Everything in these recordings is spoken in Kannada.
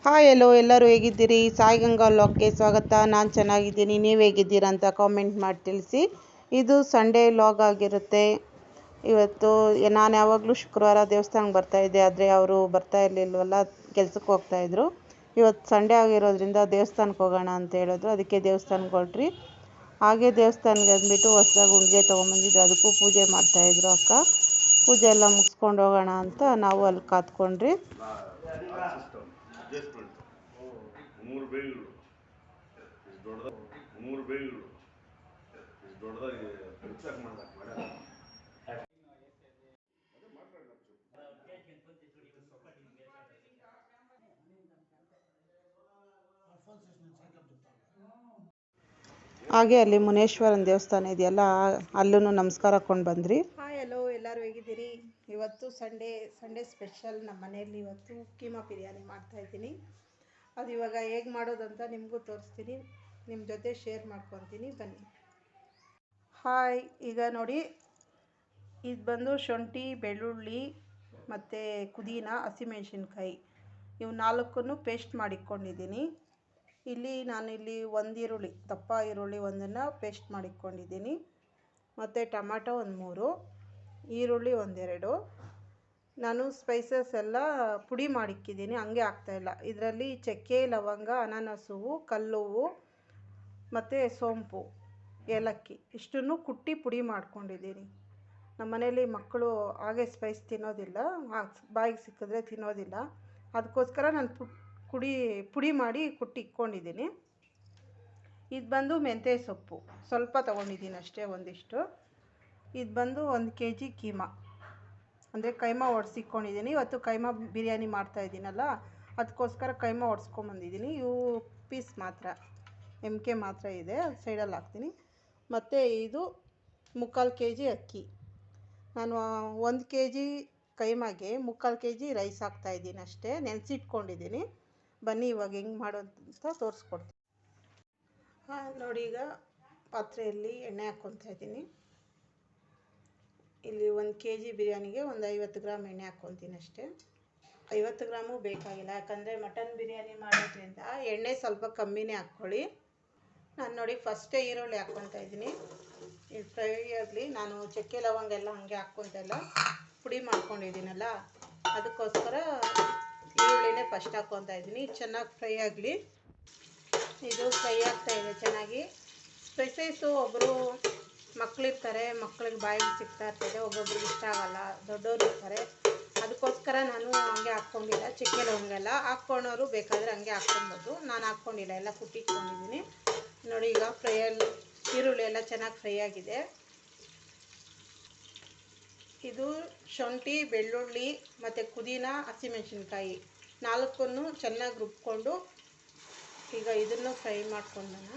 ಹಾಯ್ ಎಲ್ಲೋ ಎಲ್ಲರೂ ಹೇಗಿದ್ದೀರಿ? ಸಾಯಿ ಗಂಗಾ ವ್ಲಾಗ್ಗೆ ಸ್ವಾಗತ. ನಾನು ಚೆನ್ನಾಗಿದ್ದೀನಿ, ನೀವು ಹೇಗಿದ್ದೀರಾ ಅಂತ ಕಾಮೆಂಟ್ ಮಾಡಿ ತಿಳಿಸಿ. ಇದು ಸಂಡೇ ವ್ಲಾಗ್ ಆಗಿರುತ್ತೆ. ಇವತ್ತು ನಾನು ಯಾವಾಗಲೂ ಶುಕ್ರವಾರ ದೇವಸ್ಥಾನಕ್ಕೆ ಬರ್ತಾಯಿದ್ದೆ, ಆದರೆ ಅವರು ಬರ್ತಾ ಇರಲಿಲ್ವಲ್ಲ, ಕೆಲ್ಸಕ್ಕೆ ಹೋಗ್ತಾಯಿದ್ರು. ಇವತ್ತು ಸಂಡೇ ಆಗಿರೋದ್ರಿಂದ ದೇವಸ್ಥಾನಕ್ಕೆ ಹೋಗೋಣ ಅಂತ ಹೇಳಿದ್ರು, ಅದಕ್ಕೆ ದೇವಸ್ಥಾನಕ್ಕೆ ಹೊರಟ್ರಿ. ಹಾಗೆ ದೇವಸ್ಥಾನಕ್ಕೆ ಅಂದ್ಬಿಟ್ಟು ಹೊಸ್ದಾಗಿ ಉಂಡಿಗೆ ತೊಗೊಂಬಂದಿದ್ರು, ಅದಕ್ಕೂ ಪೂಜೆ ಮಾಡ್ತಾಯಿದ್ರು ಅಕ್ಕ. ಪೂಜೆ ಎಲ್ಲ ಮುಗಿಸ್ಕೊಂಡು ಹೋಗೋಣ ಅಂತ ನಾವು ಅಲ್ಲಿ ಕಾತ್ಕೊಂಡ್ರಿ. ಹಾಗೆ ಅಲ್ಲಿ ಮುನೇಶ್ವರನ ದೇವಸ್ಥಾನ ಇದೆಯಲ್ಲ, ಅಲ್ಲೂ ನಮಸ್ಕಾರ ಹಾಕ್ಕೊಂಡು ಬಂದ್ರಿ. ಹಾಯ್ ಎಲ್ಲೋ ಎಲ್ಲರೂ ಹೇಗಿದ್ದೀರಿ? ಇವತ್ತು ಸಂಡೇ ಸ್ಪೆಷಲ್ ನಮ್ಮ ಮನೆಯಲ್ಲಿ ಇವತ್ತು ಕೀಮಾ ಬಿರಿಯಾನಿ ಮಾಡ್ತಾಯಿದ್ದೀನಿ. ಅದು ಇವಾಗ ಹೇಗೆ ಮಾಡೋದಂತ ನಿಮಗೂ ತೋರಿಸ್ತೀನಿ, ನಿಮ್ಮ ಜೊತೆ ಶೇರ್ ಮಾಡ್ಕೊತೀನಿ, ಬನ್ನಿ. ಹಾಯ್, ಈಗ ನೋಡಿ, ಇದು ಬಂದು ಶುಂಠಿ, ಬೆಳ್ಳುಳ್ಳಿ ಮತ್ತು ಪುದೀನ, ಹಸಿಮೆಣಸಿನ್ಕಾಯಿ ಇವು ನಾಲ್ಕನ್ನು ಪೇಸ್ಟ್ ಮಾಡಿಟ್ಕೊಂಡಿದ್ದೀನಿ. ನಾನಿಲ್ಲಿ ಒಂದು ಈರುಳ್ಳಿ, ದಪ್ಪ ಈರುಳ್ಳಿ ಒಂದನ್ನು ಪೇಸ್ಟ್ ಮಾಡಿಟ್ಕೊಂಡಿದ್ದೀನಿ, ಮತ್ತು ಟೊಮಾಟೊ ಒಂದು 3, ಈರುಳ್ಳಿ ಒಂದೆರಡು. ನಾನು ಸ್ಪೈಸಸ್ ಎಲ್ಲ ಪುಡಿ ಮಾಡಿಕ್ಕಿದ್ದೀನಿ, ಹಂಗೆ ಹಾಕ್ತಾಯಿಲ್ಲ. ಇದರಲ್ಲಿ ಚಕ್ಕೆ, ಲವಂಗ, ಅನಾನಸು, ಕಲ್ಲುವ್ವು ಮತ್ತು ಸೋಂಪು, ಏಲಕ್ಕಿ ಇಷ್ಟನ್ನು ಕುಟ್ಟಿ ಪುಡಿ ಮಾಡ್ಕೊಂಡಿದ್ದೀನಿ. ನಮ್ಮ ಮನೇಲಿ ಮಕ್ಕಳು ಹಾಗೆ ಸ್ಪೈಸ್ ತಿನ್ನೋದಿಲ್ಲ, ಬಾಯಿಗೆ ಸಿಕ್ಕಿದ್ರೆ ತಿನ್ನೋದಿಲ್ಲ, ಅದಕ್ಕೋಸ್ಕರ ನಾನು ಪುಡಿ ಮಾಡಿ ಇಟ್ಕೊಂಡಿದ್ದೀನಿ. ಇದು ಬಂದು ಮೆಂತ್ಯ ಸೊಪ್ಪು ಸ್ವಲ್ಪ ತೊಗೊಂಡಿದ್ದೀನಿ ಅಷ್ಟೇ, ಒಂದಿಷ್ಟು. ಇದು ಬಂದು 1 kg ಕೀಮಾ, ಅಂದರೆ ಕೈಮಾ ಒಡಿಸಿಟ್ಕೊಂಡಿದ್ದೀನಿ. ಇವತ್ತು ಕೈಮಾ ಬಿರಿಯಾನಿ ಮಾಡ್ತಾಯಿದ್ದೀನಲ್ಲ, ಅದಕ್ಕೋಸ್ಕರ ಕೈಮಾ ಒಡಿಸ್ಕೊಂಬಂದಿದ್ದೀನಿ. ಇವು ಪೀಸ್ ಮಾತ್ರ, MK ಮಾತ್ರ ಇದೆ, ಅದು ಸೈಡಲ್ಲಿ ಹಾಕ್ತೀನಿ. ಮತ್ತು ಇದು 3/4 kg ಅಕ್ಕಿ. ನಾನು 1 kg ಕೈಮಾಗೆ 3/4 kg ರೈಸ್ ಹಾಕ್ತಾಯಿದ್ದೀನಿ ಅಷ್ಟೇ, ನೆನೆಸಿಟ್ಕೊಂಡಿದ್ದೀನಿ. ಬನ್ನಿ ಇವಾಗ ಹೆಂಗೆ ಮಾಡೋದು ಅಂತ ತೋರಿಸ್ಕೊಡ್ತೀನಿ. ನೋಡಿ, ಈಗ ಪಾತ್ರೆಯಲ್ಲಿ ಎಣ್ಣೆ ಹಾಕ್ಕೊತಾ ಇದ್ದೀನಿ. ಇಲ್ಲಿ 1 kg ಬಿರಿಯಾನಿಗೆ ಒಂದು 50 ಗ್ರಾಮ್ ಎಣ್ಣೆ ಹಾಕ್ಕೊತೀನಿ ಅಷ್ಟೇ. 50 ಗ್ರಾಮು ಬೇಕಾಗಿಲ್ಲ, ಯಾಕಂದರೆ ಮಟನ್ ಬಿರಿಯಾನಿ ಮಾಡೋದ್ರಿಂದ ಎಣ್ಣೆ ಸ್ವಲ್ಪ ಕಮ್ಮಿನೇ ಹಾಕ್ಕೊಳ್ಳಿ. ನಾನು ನೋಡಿ ಫಸ್ಟೇ ಈರುಳ್ಳಿ ಹಾಕ್ಕೊತಾ ಇದ್ದೀನಿ. ಇದು ಫ್ರೈ ಆಗಲಿ. ನಾನು ಚಕ್ಕೆ ಲವಂಗ ಎಲ್ಲ ಹಾಗೆ ಹಾಕ್ಕೊತಿಲ್ಲ, ಪುಡಿ ಮಾಡ್ಕೊಂಡಿದ್ದೀನಲ್ಲ, ಅದಕ್ಕೋಸ್ಕರ ಈರುಳ್ಳಿನೇ ಫಸ್ಟ್ ಹಾಕ್ಕೊತಾ ಇದ್ದೀನಿ. ಚೆನ್ನಾಗಿ ಫ್ರೈ ಆಗಲಿ. ಇದು ಫ್ರೈ ಆಗ್ತಾಯಿದೆ ಚೆನ್ನಾಗಿ. ಸ್ಪೈಸಸ್ಸು ಒಬ್ಬರು ಮಕ್ಕಳಿರ್ತಾರೆ, ಮಕ್ಕಳಿಗೆ ಬಾಯಿಗೆ ಸಿಗ್ತಾ ಇರ್ತದೆ, ಒಬ್ಬೊಬ್ರಿಗೆ ಇಷ್ಟ ಆಗಲ್ಲ, ದೊಡ್ಡವರು ಇರ್ತಾರೆ, ಅದಕ್ಕೋಸ್ಕರ ನಾನು ಹಂಗೆ ಹಾಕ್ಕೊಂಡಿಲ್ಲ. ಚಕ್ಕೆ ಲವಂಗ ಎಲ್ಲ ಹಾಕ್ಕೊಳೋರು ಬೇಕಾದರೆ ಹಂಗೆ ಹಾಕ್ಕೊಬೋದು, ನಾನು ಹಾಕ್ಕೊಂಡಿಲ್ಲ, ಎಲ್ಲ ಕುಟ್ಟಿಟ್ಕೊಂಡಿದ್ದೀನಿ. ನೋಡಿ, ಈಗ ಈರುಳ್ಳಿ ಎಲ್ಲ ಚೆನ್ನಾಗಿ ಫ್ರೈ ಆಗಿದೆ. ಇದು ಶುಂಠಿ, ಬೆಳ್ಳುಳ್ಳಿ ಮತ್ತು ಪುದೀನ, ಹಸಿಮೆಣಸಿನ್ಕಾಯಿ 4 ಚೆನ್ನಾಗಿ ರುಬ್ಕೊಂಡು, ಈಗ ಇದನ್ನು ಫ್ರೈ ಮಾಡ್ಕೊಂಡೋಣ.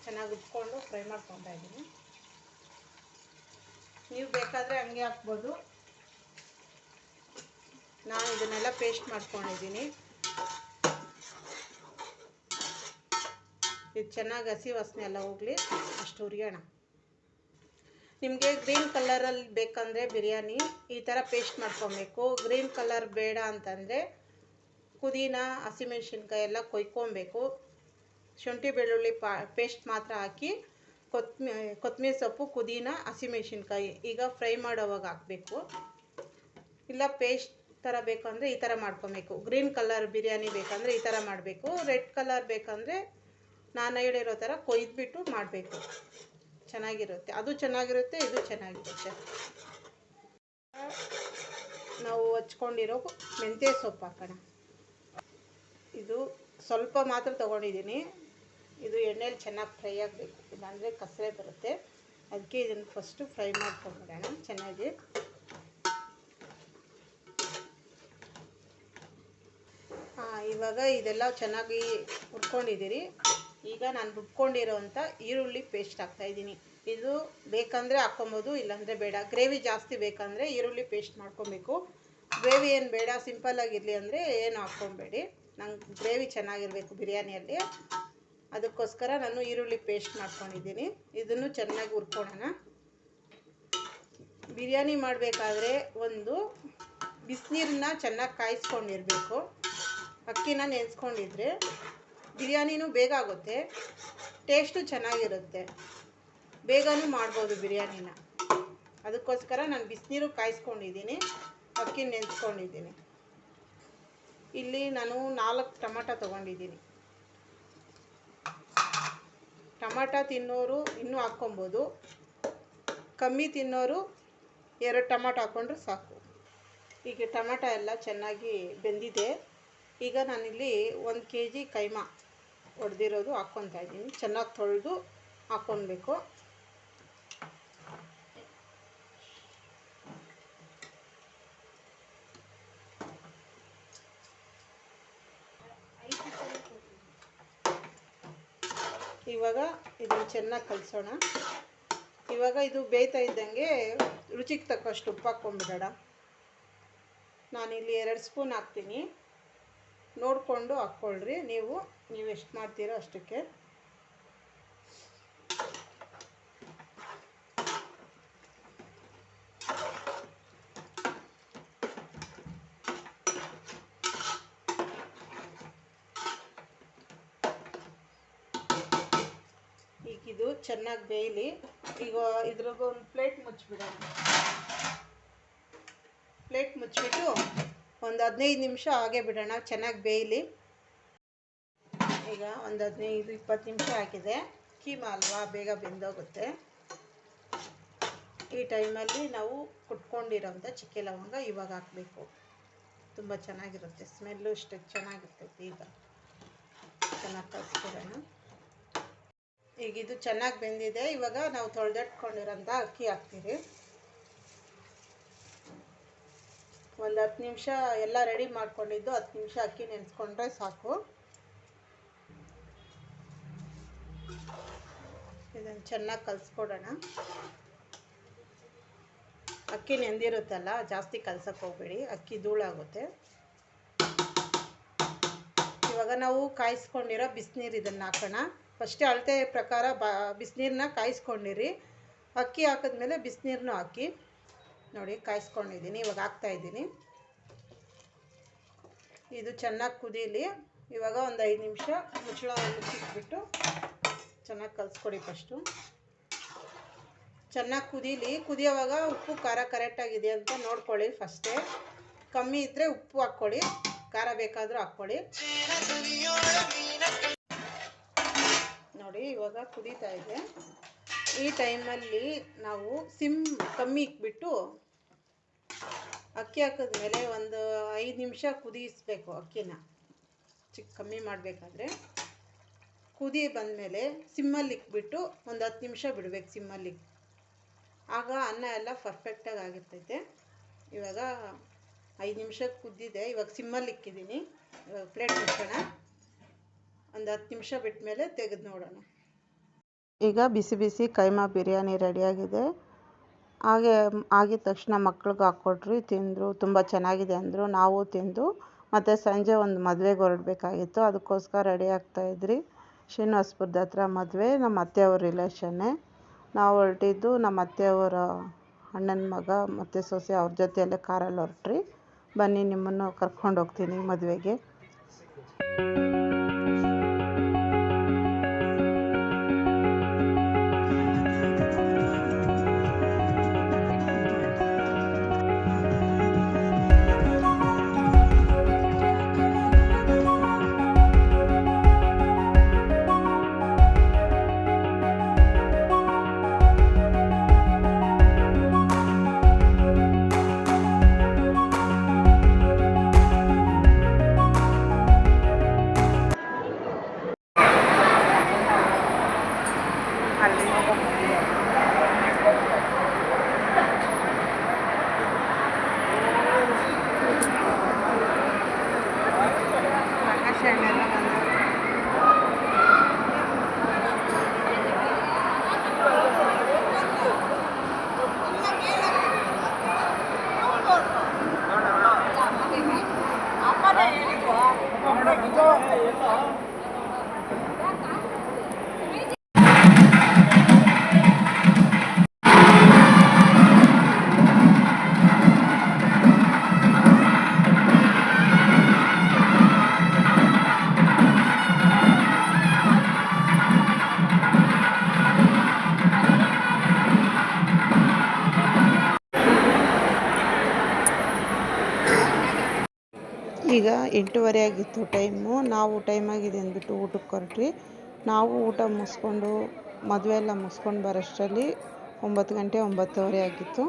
ಚೆನ್ನಾಗಿ ರುಬ್ಕೊಂಡು ಫ್ರೈ ಮಾಡ್ಕೊತಾ ಇದ್ದೀನಿ. ನೀವು ಬೇಕಾದರೆ ಹಂಗೆ ಹಾಕ್ಬೋದು, ನಾನು ಇದನ್ನೆಲ್ಲ ಪೇಸ್ಟ್ ಮಾಡ್ಕೊಂಡಿದ್ದೀನಿ. ಇದು ಚೆನ್ನಾಗಿ ಹಸಿ ವಾಸನೆ ಎಲ್ಲ ಹೋಗಲಿ, ಅಷ್ಟು ಹುರಿಯೋಣ. ನಿಮಗೆ ಗ್ರೀನ್ ಕಲರಲ್ಲಿ ಬೇಕಂದರೆ ಬಿರಿಯಾನಿ ಈ ಥರ ಪೇಸ್ಟ್ ಮಾಡ್ಕೊಬೇಕು. ಗ್ರೀನ್ ಕಲರ್ ಬೇಡ ಅಂತಂದರೆ ಪುದೀನ, ಹಸಿಮೆಣಸಿನ್ಕಾಯಿ ಎಲ್ಲ ಕೊಯ್ಕೊಬೇಕು. ಶುಂಠಿ ಬೆಳ್ಳುಳ್ಳಿ ಪೇಸ್ಟ್ ಮಾತ್ರ ಹಾಕಿ, ಕೊತ್ತಂಬರಿ ಸೊಪ್ಪು, ಪುದೀನ, ಹಸಿಮೆಣಸಿನ್ಕಾಯಿ ಈಗ ಫ್ರೈ ಮಾಡೋವಾಗ ಹಾಕಬೇಕು. ಇಲ್ಲ ಪೇಸ್ಟ್ ಥರ ಬೇಕಂದರೆ ಈ ಥರ ಮಾಡ್ಕೊಬೇಕು. ಗ್ರೀನ್ ಕಲರ್ ಬಿರಿಯಾನಿ ಬೇಕಂದರೆ ಈ ಥರ ಮಾಡಬೇಕು. ರೆಡ್ ಕಲರ್ ಬೇಕಂದರೆ ನಾನು ಹೇಳಿರೋ ಥರ ಕೊಯ್ದುಬಿಟ್ಟು ಮಾಡಬೇಕು, ಚೆನ್ನಾಗಿರುತ್ತೆ. ಅದು ಚೆನ್ನಾಗಿರುತ್ತೆ, ಇದು ಚೆನ್ನಾಗಿರುತ್ತೆ. ನಾವು ಹಚ್ಕೊಂಡಿರೋ ಮೆಂತ್ಯ ಸೊಪ್ಪು ಹಾಕೋಣ. ಇದು ಸ್ವಲ್ಪ ಮಾತ್ರ ತೊಗೊಂಡಿದ್ದೀನಿ. ಇದು ಎಣ್ಣೆಲಿ ಚೆನ್ನಾಗಿ ಫ್ರೈ ಆಗಬೇಕು, ಇಲ್ಲಾಂದರೆ ಕಸರೆ ಬರುತ್ತೆ. ಅದಕ್ಕೆ ಇದನ್ನು ಫಸ್ಟು ಫ್ರೈ ಮಾಡ್ಕೊಂಡ್ಬಿಡೋಣ ಚೆನ್ನಾಗಿ. ಇವಾಗ ಇದೆಲ್ಲ ಚೆನ್ನಾಗಿ ಹುರ್ಕೊಂಡಿದ್ದೀರಿ. ಈಗ ನಾನು ರುಬ್ಕೊಂಡಿರೋಂಥ ಈರುಳ್ಳಿ ಪೇಸ್ಟ್ ಹಾಕ್ತಾಯಿದ್ದೀನಿ. ಇದು ಬೇಕಂದರೆ ಹಾಕ್ಕೊಬೋದು, ಇಲ್ಲಾಂದರೆ ಬೇಡ. ಗ್ರೇವಿ ಜಾಸ್ತಿ ಬೇಕಂದರೆ ಈರುಳ್ಳಿ ಪೇಸ್ಟ್ ಮಾಡ್ಕೊಬೇಕು. ಗ್ರೇವಿ ಏನು ಬೇಡ, ಸಿಂಪಲ್ಲಾಗಿರಲಿ ಅಂದರೆ ಏನು ಹಾಕ್ಕೊಬೇಡಿ. ನಂಗೆ ಗ್ರೇವಿ ಚೆನ್ನಾಗಿರಬೇಕು ಬಿರಿಯಾನಿಯಲ್ಲಿ, ಅದಕ್ಕೋಸ್ಕರ ನಾನು ಈರುಳ್ಳಿ ಪೇಸ್ಟ್ ಮಾಡ್ಕೊಂಡಿದ್ದೀನಿ. ಇದನ್ನು ಚೆನ್ನಾಗಿ ಹುರ್ಕೊಳ್ಳೋಣ. ಬಿರಿಯಾನಿ ಮಾಡಬೇಕಾದ್ರೆ ಒಂದು ಬಿಸಿನೀರನ್ನ ಚೆನ್ನಾಗಿ ಕಾಯಿಸ್ಕೊಂಡಿರಬೇಕು. ಅಕ್ಕಿನ ನೆನೆಸ್ಕೊಂಡಿದ್ರೆ ಬಿರಿಯಾನಿನೂ ಬೇಗ ಆಗುತ್ತೆ, ಟೇಸ್ಟು ಚೆನ್ನಾಗಿರುತ್ತೆ, ಬೇಗನೂ ಮಾಡ್ಬೋದು ಬಿರಿಯಾನಿನ. ಅದಕ್ಕೋಸ್ಕರ ನಾನು ಬಿಸಿನೀರು ಕಾಯಿಸ್ಕೊಂಡಿದ್ದೀನಿ, ಅಕ್ಕಿ ನೆನೆಸ್ಕೊಂಡಿದ್ದೀನಿ. ಇಲ್ಲಿ ನಾನು 4 ಟೊಮಾಟೊ ತೊಗೊಂಡಿದ್ದೀನಿ. ಟೊಮಾಟೊ ತಿನ್ನೋರು ಇನ್ನೂ ಹಾಕ್ಕೊಬೋದು, ಕಮ್ಮಿ ತಿನ್ನೋರು 2 ಟೊಮಾಟೊ ಹಾಕ್ಕೊಂಡ್ರೆ ಸಾಕು. ಈಗ ಟೊಮಾಟೊ ಎಲ್ಲ ಚೆನ್ನಾಗಿ ಬೆಂದಿದೆ. ಈಗ ನಾನಿಲ್ಲಿ 1 kg ಕೈಮಾ ಹೊಡೆದಿರೋದು ಹಾಕ್ಕೊತಾ ಇದ್ದೀನಿ. ಚೆನ್ನಾಗಿ ತೊಳೆದು ಹಾಕ್ಕೊಬೇಕು. ಇವಾಗ ಇದನ್ನು ಚೆನ್ನಾಗಿ ಕಲಿಸೋಣ. ಇವಾಗ ಇದು ಬೇಯ್ತಾ ಇದ್ದಂಗೆ ರುಚಿಗೆ ತಕ್ಕಷ್ಟು ಉಪ್ಪು ಹಾಕ್ಕೊಂಡ್ಬಿಡೋಣ. ನಾನಿಲ್ಲಿ 2 ಸ್ಪೂನ್ ಹಾಕ್ತೀನಿ, ನೋಡಿಕೊಂಡು ಹಾಕ್ಕೊಳ್ರಿ. ನೀವು ಎಷ್ಟು ಮಾಡ್ತೀರೋ ಅಷ್ಟಕ್ಕೆ. ಈಗ ಇದು ಚೆನ್ನಾಗಿ ಬೇಯಲಿ. ಈಗ ಇದ್ರಾಗ ಒಂದು ಪ್ಲೇಟ್ ಮುಚ್ಚಿಬಿಡೋಣ. ಪ್ಲೇಟ್ ಮುಚ್ಚಿಬಿಟ್ಟು ಒಂದು 15 ನಿಮಿಷ ಹಾಗೆ ಬಿಡೋಣ, ಚೆನ್ನಾಗಿ ಬೇಯಲಿ. ಈಗ ಒಂದು 15-20 ನಿಮಿಷ ಆಗಿದೆ. ಕೀಮಾ ಅಲ್ವಾ, ಬೇಗ ಬೆಂದೋಗುತ್ತೆ. ಈ ಟೈಮಲ್ಲಿ ನಾವು ಕುಟ್ಕೊಂಡಿರೋಂಥ ಚಕ್ಕೆ ಲವಂಗ ಇವಾಗ ಹಾಕಬೇಕು. ತುಂಬ ಚೆನ್ನಾಗಿರುತ್ತೆ, ಸ್ಮೆಲ್ಲು ಇಷ್ಟು ಚೆನ್ನಾಗಿರ್ತೈತಿ. ಈಗ ಚೆನ್ನಾಗಿ ಕಲಿಸ್ಬಿಡೋಣ. ಈಗ ಇದು ಚೆನ್ನಾಗಿ ಬೆಂದಿದೆ. ಇವಾಗ ನಾವು ತೊಳೆದಿಟ್ಕೊಂಡಿರೋಂಥ ಅಕ್ಕಿ ಹಾಕ್ತೀವಿ. ಒಂದು 10 ನಿಮಿಷ ಎಲ್ಲ ರೆಡಿ ಮಾಡ್ಕೊಂಡಿದ್ದು 10 ನಿಮಿಷ ಅಕ್ಕಿ ನೆನೆಸ್ಕೊಂಡ್ರೆ ಸಾಕು. ಇದನ್ನು ಚೆನ್ನಾಗಿ ಕಲಿಸ್ಕೊಡೋಣ. ಅಕ್ಕಿ ನೆಂದಿರುತ್ತಲ್ಲ, ಜಾಸ್ತಿ ಕಲ್ಸಕ್ಕೆ ಹೋಗ್ಬೇಡಿ, ಅಕ್ಕಿ ಧೂಳಾಗುತ್ತೆ. ಇವಾಗ ನಾವು ಕಾಯಿಸ್ಕೊಂಡಿರೋ ಬಿಸಿನೀರು ಇದನ್ನು ಹಾಕೋಣ. ಫಸ್ಟೇ ಅಳತೆ ಪ್ರಕಾರ ಬಿಸಿನೀರನ್ನ ಕಾಯಿಸ್ಕೊಂಡಿರಿ. ಅಕ್ಕಿ ಹಾಕಿದ್ಮೇಲೆ ಬಿಸಿನೀರನ್ನು ಹಾಕಿ. ನೋಡಿ ಕಾಯಿಸ್ಕೊಂಡಿದ್ದೀನಿ, ಇವಾಗ ಹಾಕ್ತಾಯಿದ್ದೀನಿ. ಇದು ಚೆನ್ನಾಗಿ ಕುದೀಲಿ. ಇವಾಗ ಒಂದು 5 ನಿಮಿಷ ಮುಚ್ಚಳ ಮುಚ್ಚಿಟ್ಬಿಟ್ಟು ಚೆನ್ನಾಗಿ ಕಲಿಸ್ಕೊಡಿ. ಫಸ್ಟು ಚೆನ್ನಾಗಿ ಕುದೀಲಿ. ಕುದಿಯೋವಾಗ ಉಪ್ಪು ಖಾರ ಕರೆಕ್ಟಾಗಿದೆ ಅಂತ ನೋಡ್ಕೊಳ್ಳಿ. ಫಸ್ಟೇ ಕಮ್ಮಿ ಇದ್ದರೆ ಉಪ್ಪು ಹಾಕ್ಕೊಳ್ಳಿ, ಖಾರ ಬೇಕಾದರೂ ಹಾಕ್ಕೊಳ್ಳಿ. ನೋಡಿ ಇವಾಗ ಕುದೀತಾ ಇದೆ. ಈ ಟೈಮಲ್ಲಿ ನಾವು ಕಮ್ಮಿ ಇಟ್ಬಿಟ್ಟು ಅಕ್ಕಿ ಹಾಕಿದ್ಮೇಲೆ ಒಂದು 5 ನಿಮಿಷ ಕುದಿಸ್ಬೇಕು. ಅಕ್ಕಿನ ಕಮ್ಮಿ ಮಾಡಬೇಕಾದ್ರೆ ಕುದಿ ಬಂದಮೇಲೆ ಸಿಮ್ಮಲ್ಲಿ ಇಕ್ಬಿಟ್ಟು ಒಂದು 10 ನಿಮಿಷ ಬಿಡಬೇಕು ಸಿಮ್ಮಲ್ಲಿ. ಆಗ ಅನ್ನ ಎಲ್ಲ ಪರ್ಫೆಕ್ಟಾಗಿ ಆಗಿರ್ತೈತೆ. ಇವಾಗ 5 ನಿಮಿಷ ಕುದ್ದಿದೆ. ಇವಾಗ ಸಿಮ್ಮಲ್ಲಿ ಇಕ್ಕಿದ್ದೀನಿ. ಇವಾಗ ಪ್ಲೇಟ್ ಮುಚ್ಚೋಣ. ಒಂದು 10 ನಿಮಿಷ ಬಿಟ್ಟ ಮೇಲೆ ತೆಗೆದು ನೋಡೋಣ. ಈಗ ಬಿಸಿ ಬಿಸಿ ಕೈಮಾ ಬಿರಿಯಾನಿ ರೆಡಿಯಾಗಿದೆ. ಹಾಗೆ ಆಗಿದ ತಕ್ಷಣ ಮಕ್ಳಿಗೆ ಹಾಕ್ಕೊಟ್ರಿ, ತಿಂದರು. ತುಂಬ ಚೆನ್ನಾಗಿದೆ ಅಂದರು. ನಾವು ತಿಂದು ಮತ್ತು ಸಂಜೆ ಒಂದು ಮದುವೆಗೆ ಹೊರಡಬೇಕಾಗಿತ್ತು, ಅದಕ್ಕೋಸ್ಕರ ರೆಡಿ ಆಗ್ತಾಯಿದ್ರಿ. ಶ್ರೀನಿವಾಸಪುರದ ಹತ್ರ ಮದುವೆ, ನಮ್ಮ ಅತ್ತೆಯವ್ರ ರಿಲೇಷನ್ನೇ. ನಾವು ಹೊರಟಿದ್ದು ನಮ್ಮ ಅತ್ತೆಯವರ ಅಣ್ಣನ ಮಗ ಮತ್ತು ಸೊಸೆ, ಅವ್ರ ಜೊತೆಯಲ್ಲೇ ಕಾರಲ್ಲಿ ಹೊರಟ್ರಿ. ಬನ್ನಿ, ನಿಮ್ಮನ್ನು ಕರ್ಕೊಂಡು ಹೋಗ್ತೀನಿ ಮದುವೆಗೆ. ಈಗ 8:30 ಆಗಿತ್ತು ಟೈಮು. ನಾವು ಟೈಮ್ ಆಗಿದೆ ಅಂದ್ಬಿಟ್ಟು ಊಟಕ್ಕೆ ಹೊರಟ್ವಿ. ನಾವು ಊಟ ಮುಗಿಸ್ಕೊಂಡು ಮದುವೆ ಎಲ್ಲ ಮುಗಿಸ್ಕೊಂಡು ಬರೋಷ್ಟರಲ್ಲಿ 9 ಗಂಟೆ 9:30 ಆಗಿತ್ತು.